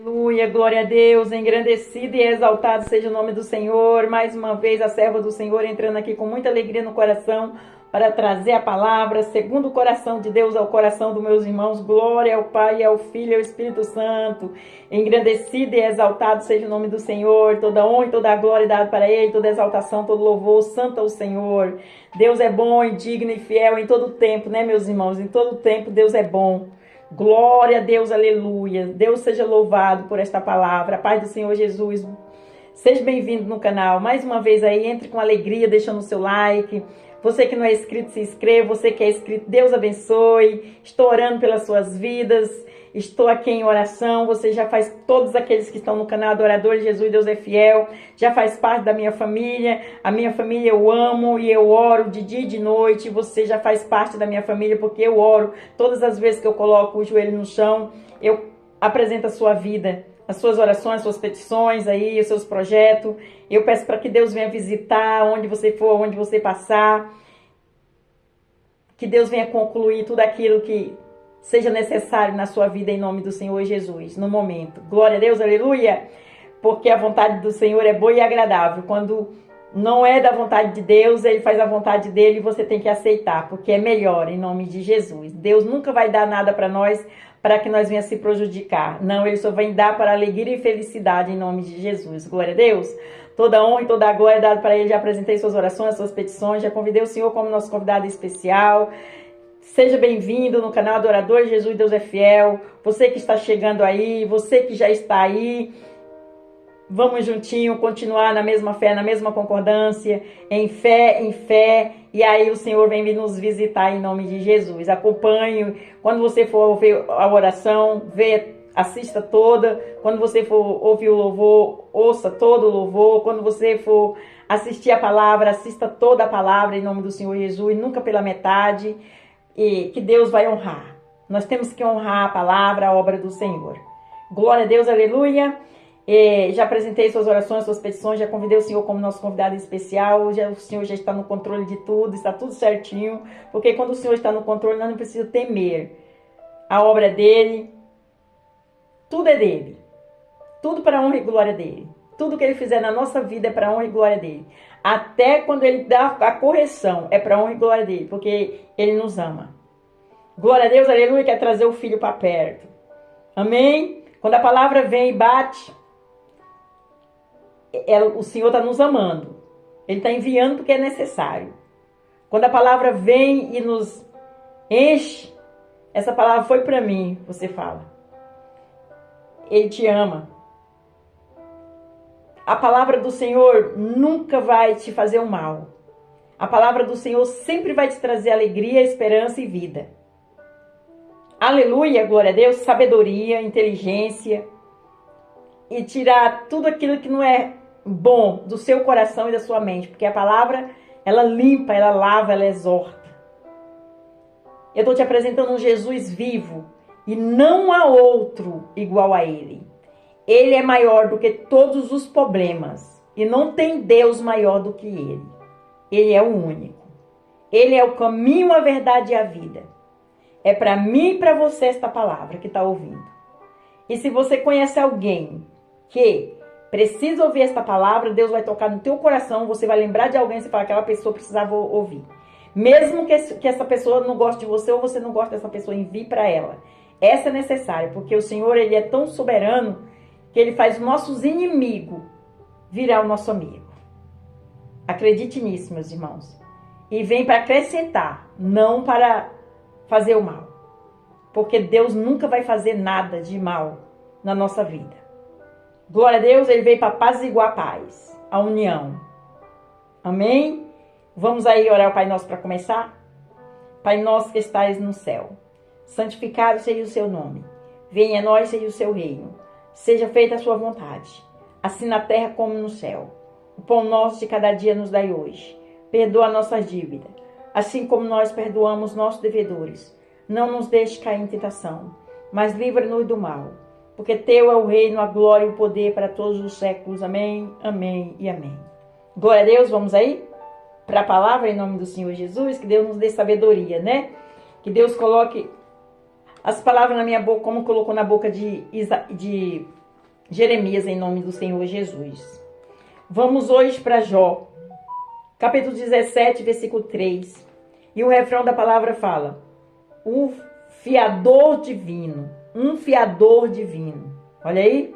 Aleluia, glória a Deus, engrandecido e exaltado seja o nome do Senhor. Mais uma vez a serva do Senhor entrando aqui com muita alegria no coração para trazer a palavra segundo o coração de Deus ao coração dos meus irmãos. Glória ao Pai, ao Filho e ao Espírito Santo. Engrandecido e exaltado seja o nome do Senhor. Toda honra e toda a glória dada para Ele, toda exaltação, todo louvor, santo ao Senhor. Deus é bom e digno e fiel em todo tempo, né, meus irmãos? Em todo tempo Deus é bom. Glória a Deus, aleluia. Deus seja louvado por esta palavra. A paz do Senhor Jesus. Seja bem-vindo no canal. Mais uma vez aí, entre com alegria, deixando o seu like. Você que não é inscrito, se inscreva. Você que é inscrito, Deus abençoe. Estou orando pelas suas vidas. Estou aqui em oração. Você já faz, todos aqueles que estão no canal Adoradores Jesus, Deus é fiel. Já faz parte da minha família. A minha família eu amo e eu oro de dia e de noite. Você já faz parte da minha família porque eu oro. Todas as vezes que eu coloco o joelho no chão, eu apresento a sua vida, as suas orações, as suas petições aí, os seus projetos. Eu peço para que Deus venha visitar onde você for, onde você passar. Que Deus venha concluir tudo aquilo que seja necessário na sua vida em nome do Senhor Jesus, no momento. Glória a Deus, aleluia! Porque a vontade do Senhor é boa e agradável. Quando não é da vontade de Deus, Ele faz a vontade dEle e você tem que aceitar, porque é melhor em nome de Jesus. Deus nunca vai dar nada para nós, para que nós venha se prejudicar. Não, Ele só vai dar para alegria e felicidade em nome de Jesus. Glória a Deus! Toda honra e toda a glória é dada para Ele. Já apresentei suas orações, suas petições, já convidei o Senhor como nosso convidado especial. Seja bem-vindo no canal Adorador Jesus, Deus é fiel. Você que está chegando aí, você que já está aí, vamos juntinho continuar na mesma fé, na mesma concordância, em fé, e aí o Senhor vem nos visitar em nome de Jesus. Acompanhe, quando você for ouvir a oração, assista toda. Quando você for ouvir o louvor, ouça todo o louvor. Quando você for assistir a palavra, assista toda a palavra em nome do Senhor Jesus, nunca pela metade. E que Deus vai honrar. Nós temos que honrar a palavra, a obra do Senhor. Glória a Deus, aleluia. Já apresentei suas orações, suas petições, já convidei o Senhor como nosso convidado especial. O Senhor já está no controle de tudo, está tudo certinho. Porque quando o Senhor está no controle, nós não precisamos temer. A obra é dele, tudo é dele. Tudo para a honra e glória dele. Tudo que ele fizer na nossa vida é para a honra e glória dele. Até quando ele dá a correção, é para a honra e glória dele, porque ele nos ama. Glória a Deus, aleluia, quer trazer o filho para perto. Amém? Quando a palavra vem e bate, o Senhor está nos amando. Ele está enviando porque é necessário. Quando a palavra vem e nos enche, essa palavra foi para mim, você fala. Ele te ama. A palavra do Senhor nunca vai te fazer o mal. A palavra do Senhor sempre vai te trazer alegria, esperança e vida. Aleluia, glória a Deus, sabedoria, inteligência. E tirar tudo aquilo que não é bom do seu coração e da sua mente. Porque a palavra, ela limpa, ela lava, ela exorta. Eu estou te apresentando um Jesus vivo. E não há outro igual a Ele. Ele é maior do que todos os problemas. E não tem Deus maior do que Ele. Ele é o único. Ele é o caminho, a verdade e a vida. É para mim e para você esta palavra que está ouvindo. E se você conhece alguém que precisa ouvir esta palavra, Deus vai tocar no teu coração, você vai lembrar de alguém e você fala que aquela pessoa precisava ouvir. Mesmo que essa pessoa não goste de você ou você não goste dessa pessoa, envie para ela. Essa é necessária, porque o Senhor, Ele é tão soberano que Ele faz nossos inimigos virar o nosso amigo. Acredite nisso, meus irmãos. E vem para acrescentar, não para fazer o mal. Porque Deus nunca vai fazer nada de mal na nossa vida. Glória a Deus, Ele veio para apaziguar a paz, a união. Amém? Vamos aí orar o Pai Nosso para começar? Pai nosso que estais no céu, santificado seja o seu nome. Venha a nós seja o seu reino. Seja feita a sua vontade, assim na terra como no céu. O pão nosso de cada dia nos dai hoje. Perdoa nossas dívidas, assim como nós perdoamos nossos devedores. Não nos deixe cair em tentação, mas livra-nos do mal. Porque teu é o reino, a glória e o poder para todos os séculos. Amém, amém e amém. Glória a Deus, vamos aí para a palavra em nome do Senhor Jesus. Que Deus nos dê sabedoria, né? Que Deus coloque as palavras na minha boca, como colocou na boca de Jeremias, em nome do Senhor Jesus. Vamos hoje para Jó, capítulo 17, versículo 3. E o refrão da palavra fala: um fiador divino, um fiador divino. Olha aí,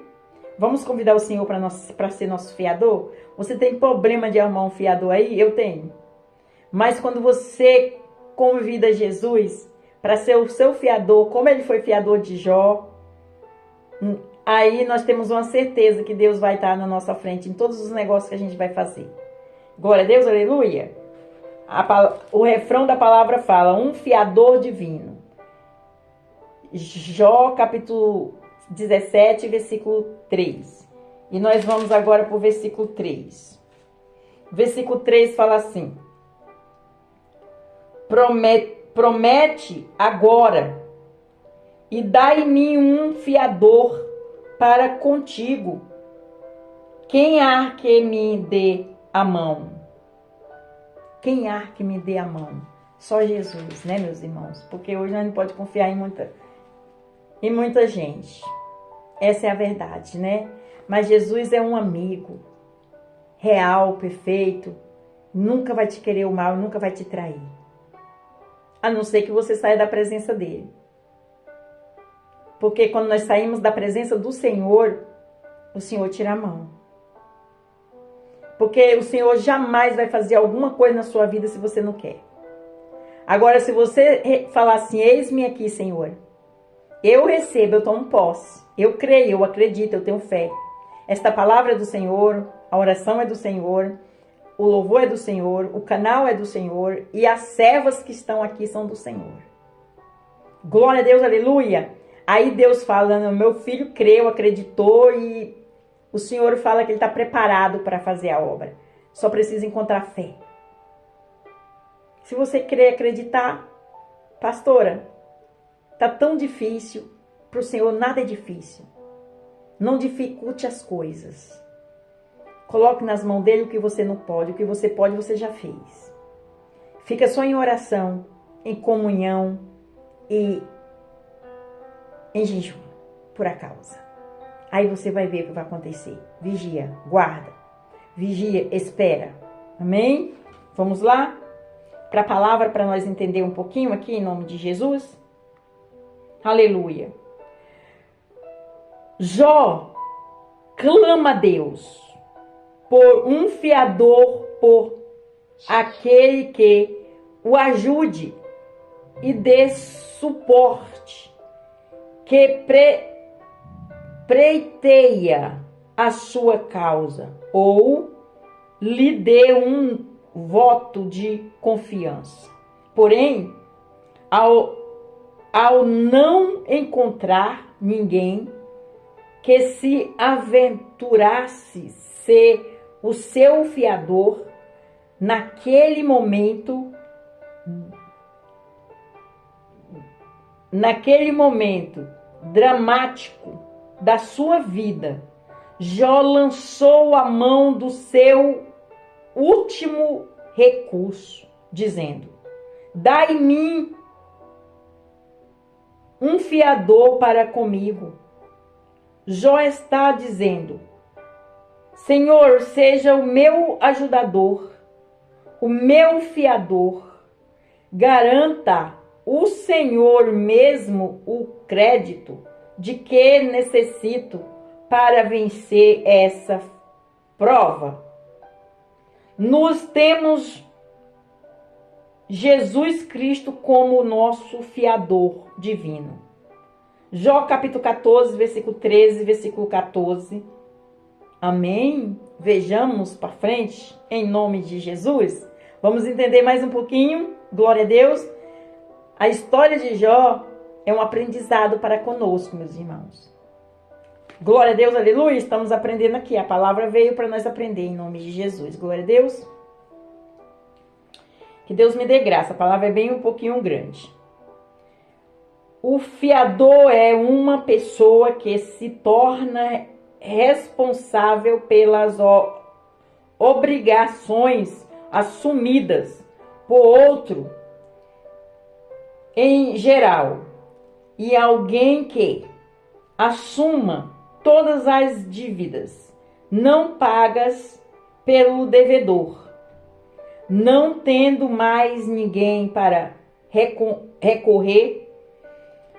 vamos convidar o Senhor para ser nosso fiador? Você tem problema de arrumar um fiador aí? Eu tenho. Mas quando você convida Jesus para ser o seu fiador, como ele foi fiador de Jó, aí nós temos uma certeza que Deus vai estar na nossa frente em todos os negócios que a gente vai fazer. Glória a Deus, aleluia. O refrão da palavra fala: um fiador divino. Jó, capítulo 17, versículo 3. E nós vamos agora para o versículo 3. Versículo 3 fala assim: promete agora e dai-me um fiador para contigo. Quem há que me dê a mão? Quem há que me dê a mão? Só Jesus, né, meus irmãos? Porque hoje nós não podemos confiar em muita gente. Essa é a verdade, né? Mas Jesus é um amigo real, perfeito. Nunca vai te querer o mal, nunca vai te trair. A não ser que você saia da presença dele. Porque quando nós saímos da presença do Senhor, o Senhor tira a mão. Porque o Senhor jamais vai fazer alguma coisa na sua vida se você não quer. Agora, se você falar assim: eis-me aqui, Senhor. Eu recebo, eu tomo posse. Eu creio, eu acredito, eu tenho fé. Esta palavra é do Senhor, a oração é do Senhor, o louvor é do Senhor, o canal é do Senhor e as servas que estão aqui são do Senhor. Glória a Deus, aleluia. Aí Deus fala: meu filho creu, acreditou e o Senhor fala que ele está preparado para fazer a obra. Só precisa encontrar fé. Se você crer e acreditar, pastora, está tão difícil, para o Senhor nada é difícil. Não dificulte as coisas. Coloque nas mãos dele o que você não pode. O que você pode, você já fez. Fica só em oração, em comunhão e em jejum, por a causa. Aí você vai ver o que vai acontecer. Vigia, guarda. Vigia, espera. Amém? Vamos lá? Para a palavra, para nós entender um pouquinho aqui, em nome de Jesus. Aleluia. Jó clama a Deus por um fiador, por aquele que o ajude e dê suporte, que preiteia a sua causa ou lhe dê um voto de confiança. Porém, ao não encontrar ninguém que se aventurasse ser o seu fiador, naquele momento dramático da sua vida, Jó lançou a mão do seu último recurso, dizendo: dai-me um fiador para comigo. Jó está dizendo: Senhor, seja o meu ajudador, o meu fiador. Garanta o Senhor mesmo o crédito de que necessito para vencer essa prova. Nós temos Jesus Cristo como nosso fiador divino. Jó capítulo 14, versículo 13, versículo 14. Amém? Vejamos para frente, em nome de Jesus. Vamos entender mais um pouquinho? Glória a Deus. A história de Jó é um aprendizado para conosco, meus irmãos. Glória a Deus, aleluia. Estamos aprendendo aqui. A palavra veio para nós aprender em nome de Jesus. Glória a Deus. Que Deus me dê graça. A palavra é bem um pouquinho grande. O fiador é uma pessoa que se torna responsável pelas obrigações assumidas por outro em geral, e alguém que assuma todas as dívidas não pagas pelo devedor, não tendo mais ninguém para recorrer,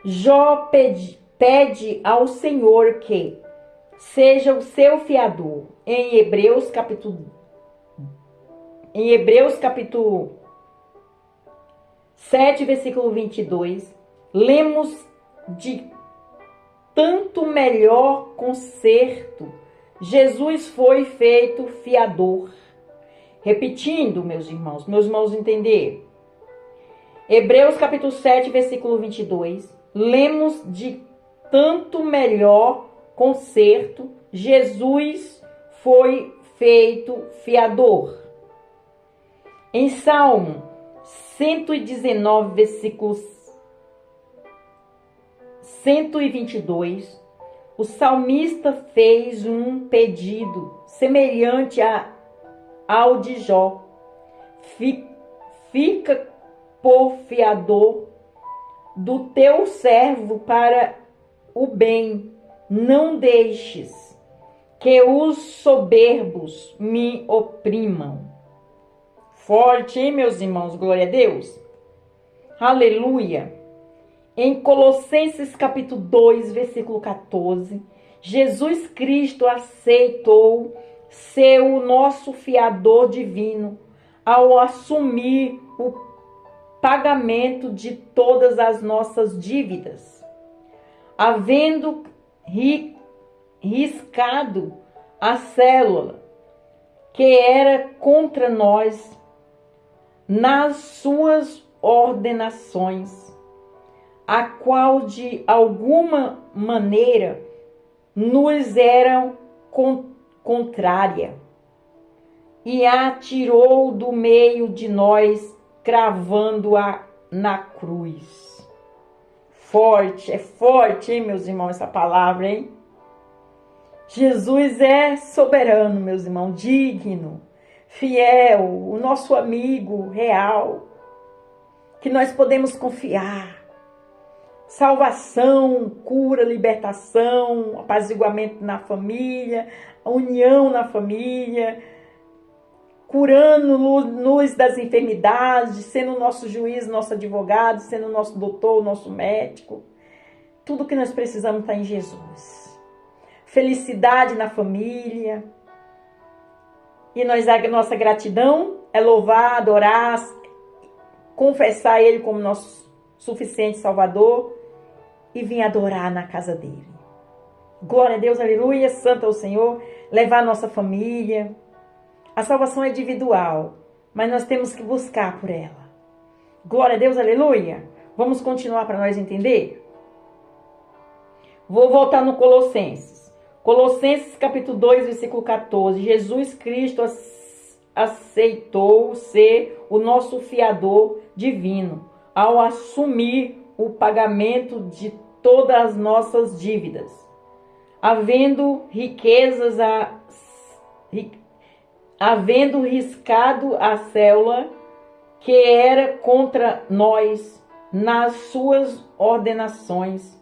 Jó pede ao Senhor que seja o seu fiador. Em Hebreus capítulo 7, versículo 22, lemos de tanto melhor conserto Jesus foi feito fiador. Repetindo, meus irmãos entender. Hebreus capítulo 7, versículo 22, lemos de tanto melhor conserto Jesus foi feito fiador. Em Salmo 119, versículos 122, o salmista fez um pedido semelhante ao de Jó. Fica por fiador do teu servo para o bem, não deixes que os soberbos me oprimam. Forte, hein, meus irmãos? Glória a Deus. Aleluia. Em Colossenses capítulo 2, versículo 14, Jesus Cristo aceitou ser o nosso fiador divino ao assumir o pagamento de todas as nossas dívidas, havendo riscado a célula que era contra nós nas suas ordenações, a qual de alguma maneira nos era contrária, e a tirou do meio de nós, cravando-a na cruz. Forte, é forte, hein, meus irmãos, essa palavra, hein? Jesus é soberano, meus irmãos, digno, fiel, o nosso amigo real, que nós podemos confiar. Salvação, cura, libertação, apaziguamento na família, união na família, curando-nos das enfermidades, sendo nosso juiz, nosso advogado, sendo nosso doutor, nosso médico. Tudo que nós precisamos está em Jesus. Felicidade na família. E nossa gratidão é louvar, adorar, confessar Ele como nosso suficiente Salvador e vir adorar na casa dele. Glória a Deus, aleluia, santo é o Senhor, levar a nossa família. A salvação é individual, mas nós temos que buscar por ela. Glória a Deus, aleluia. Vamos continuar para nós entender? Vou voltar no Colossenses. Colossenses capítulo 2, versículo 14. Jesus Cristo aceitou ser o nosso fiador divino ao assumir o pagamento de todas as nossas dívidas, havendo riscado a célula que era contra nós nas suas ordenações,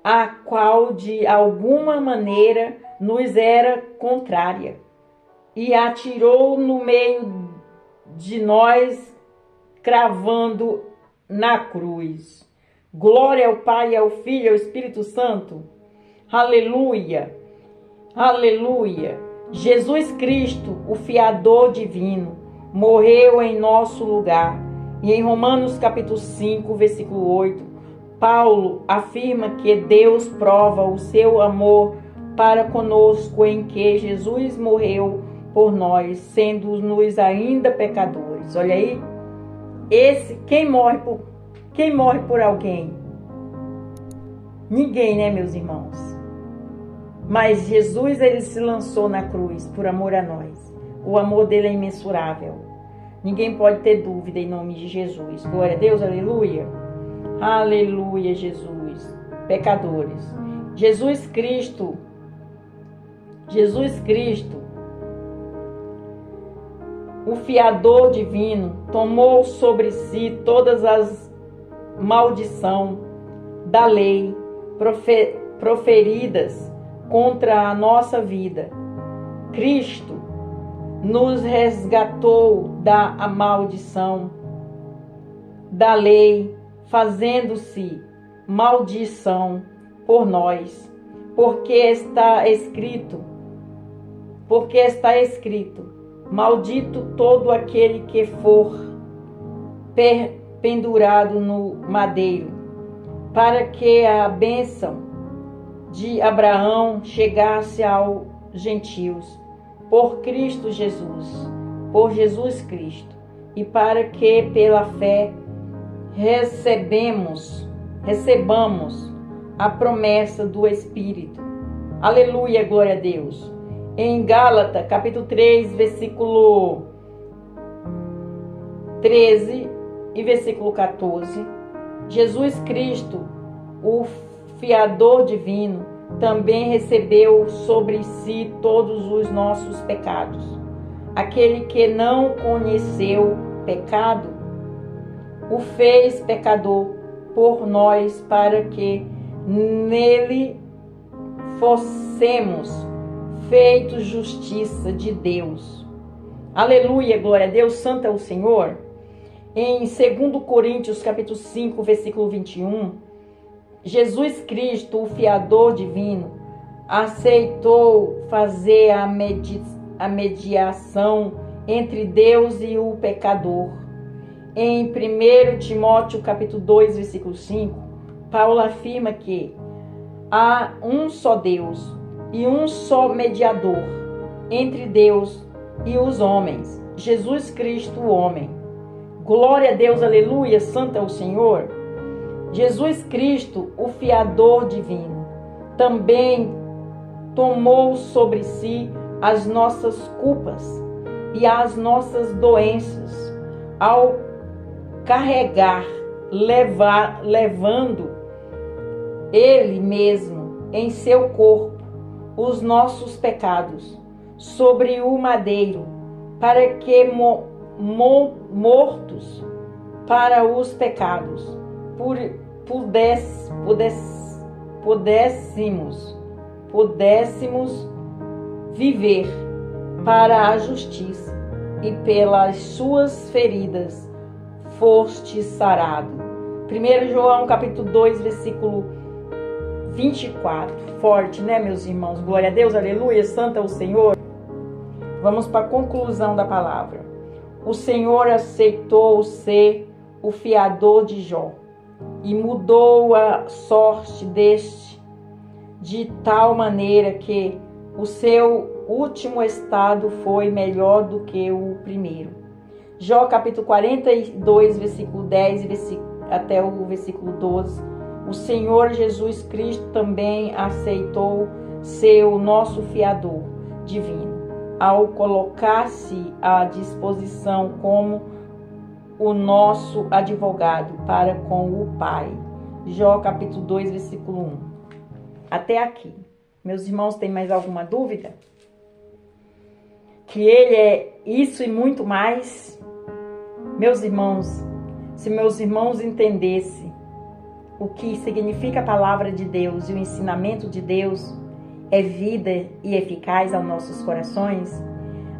a qual de alguma maneira nos era contrária, e a tirou no meio de nós, cravando na cruz. Glória ao Pai, ao Filho e ao Espírito Santo. Aleluia. Aleluia. Jesus Cristo, o fiador divino, morreu em nosso lugar. E em Romanos capítulo 5, versículo 8, Paulo afirma que Deus prova o seu amor para conosco em que Jesus morreu por nós, sendo-nos ainda pecadores. Olha aí. Quem morre por alguém? Ninguém, né, meus irmãos? Mas Jesus, ele se lançou na cruz por amor a nós. O amor dele é imensurável. Ninguém pode ter dúvida em nome de Jesus. Glória a Deus, aleluia. Aleluia, Jesus. Pecadores. Jesus Cristo, o fiador divino, tomou sobre si todas as maldições da lei proferidas contra a nossa vida. Cristo nos resgatou da maldição da lei, fazendo-se maldição por nós, porque está escrito, maldito todo aquele que for pendurado no madeiro, para que a bênção de Abraão chegasse aos gentios, por Cristo Jesus, por Jesus Cristo, e para que pela fé recebamos a promessa do Espírito. Aleluia, glória a Deus. Em Gálatas, capítulo 3, versículo 13 e versículo 14, Jesus Cristo, o fiador divino, também recebeu sobre si todos os nossos pecados. Aquele que não conheceu pecado, o fez pecador por nós, para que nele fossemos feitos justiça de Deus. Aleluia, glória a Deus, santo é o Senhor. Em 2 Coríntios, capítulo 5, versículo 21, Jesus Cristo, o fiador divino, aceitou fazer a mediação entre Deus e o pecador. Em 1 Timóteo, capítulo 2, versículo 5, Paulo afirma que há um só Deus e um só mediador entre Deus e os homens, Jesus Cristo, o homem. Glória a Deus, aleluia, santo é o Senhor. Jesus Cristo, o fiador divino, também tomou sobre si as nossas culpas e as nossas doenças, ao carregar, levando Ele mesmo em seu corpo os nossos pecados sobre o madeiro, para que mortos para os pecados pudéssemos viver para a justiça, e pelas suas feridas foste sarado. 1 João capítulo 2, versículo 24. Forte, né, meus irmãos? Glória a Deus, aleluia, santo é o Senhor. Vamos para a conclusão da palavra. O Senhor aceitou ser o fiador de Jó e mudou a sorte deste de tal maneira que o seu último estado foi melhor do que o primeiro. Jó capítulo 42, versículo 10 até o versículo 12. O Senhor Jesus Cristo também aceitou ser o nosso fiador divino, ao colocar-se à disposição como o nosso advogado para com o Pai. Jó capítulo 2, versículo 1. Até aqui. Meus irmãos, tem mais alguma dúvida? Que Ele é isso e muito mais? Meus irmãos, se meus irmãos entendessem o que significa a palavra de Deus e o ensinamento de Deus é vida e eficaz aos nossos corações,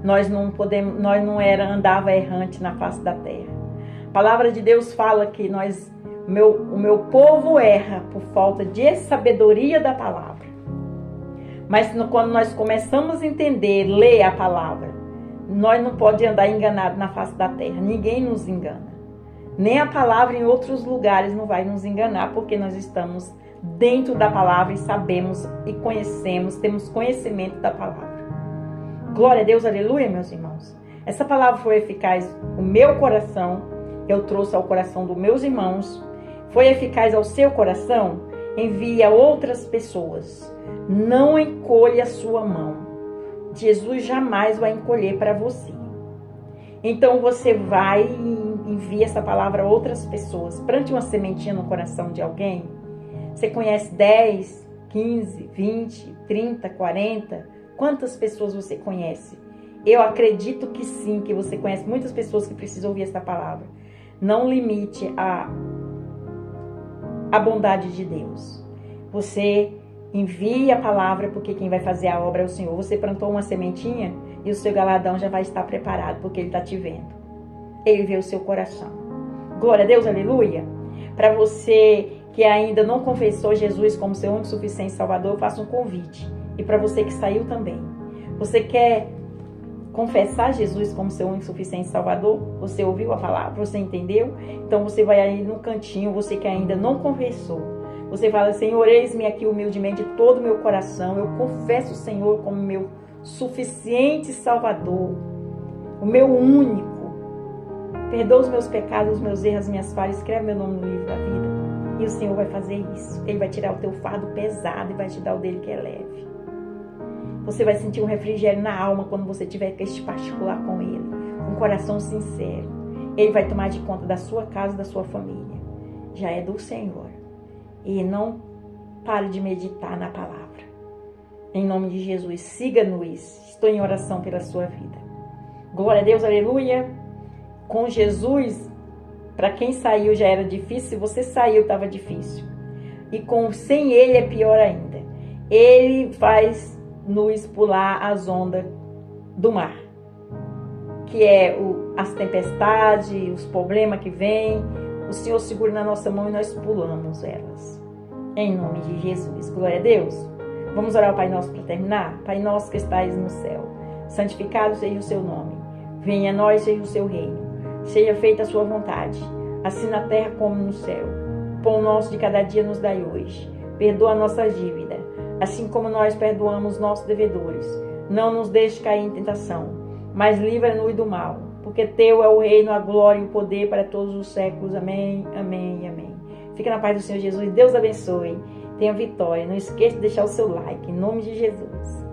nós não andava errante na face da terra. A palavra de Deus fala que o meu povo erra por falta de sabedoria da palavra. Mas quando nós começamos a entender, ler a palavra, nós não podemos andar enganado na face da terra. Ninguém nos engana. Nem a palavra em outros lugares não vai nos enganar, porque nós estamos dentro da palavra e sabemos e conhecemos, temos conhecimento da palavra. Glória a Deus, aleluia, meus irmãos. Essa palavra foi eficaz no meu coração, eu trouxe ao coração dos meus irmãos. Foi eficaz ao seu coração? Envie a outras pessoas. Não encolha a sua mão. Jesus jamais vai encolher para você. Então você vai e envia essa palavra a outras pessoas. Plante uma sementinha no coração de alguém. Você conhece 10, 15, 20, 30, 40? Quantas pessoas você conhece? Eu acredito que sim, que você conhece muitas pessoas que precisam ouvir essa palavra. Não limite a bondade de Deus. Você Envie a palavra, porque quem vai fazer a obra é o Senhor. Você plantou uma sementinha e o seu galadão já vai estar preparado, porque Ele está te vendo. Ele vê o seu coração. Glória a Deus, aleluia. Para você que ainda não confessou Jesus como seu único, suficiente Salvador, eu faço um convite. E para você que saiu também. Você quer confessar Jesus como seu único, suficiente Salvador? Você ouviu a palavra? Você entendeu? Então você vai aí no cantinho, você que ainda não confessou. Você fala, Senhor, eis-me aqui humildemente de todo o meu coração. Eu confesso o Senhor como meu suficiente Salvador. O meu único. Perdoa os meus pecados, os meus erros, as minhas falhas. Escreve meu nome no livro da vida. E o Senhor vai fazer isso. Ele vai tirar o teu fardo pesado e vai te dar o dele que é leve. Você vai sentir um refrigério na alma quando você tiver que este particular com Ele. Um coração sincero. Ele vai tomar de conta da sua casa, da sua família. Já é do Senhor. E não pare de meditar na palavra. Em nome de Jesus, siga-nos. Estou em oração pela sua vida. Glória a Deus, aleluia. Com Jesus, para quem saiu já era difícil. Se você saiu, estava difícil. E sem Ele é pior ainda. Ele faz nos pular as ondas do mar. Que é as tempestades, os problemas que vêm. O Senhor segura na nossa mão e nós pulamos elas. Em nome de Jesus. Glória a Deus. Vamos orar ao Pai Nosso para terminar? Pai Nosso que estais no céu. Santificado seja o seu nome. Venha a nós, seja o seu reino. Seja feita a sua vontade. Assim na terra como no céu. Pão nosso de cada dia nos dai hoje. Perdoa a nossa dívida. Assim como nós perdoamos nossos devedores. Não nos deixe cair em tentação. Mas livra-nos do mal. Porque teu é o reino, a glória e o poder para todos os séculos. Amém, amém e amém. Fica na paz do Senhor Jesus. Deus abençoe. Tenha vitória. Não esqueça de deixar o seu like. Em nome de Jesus.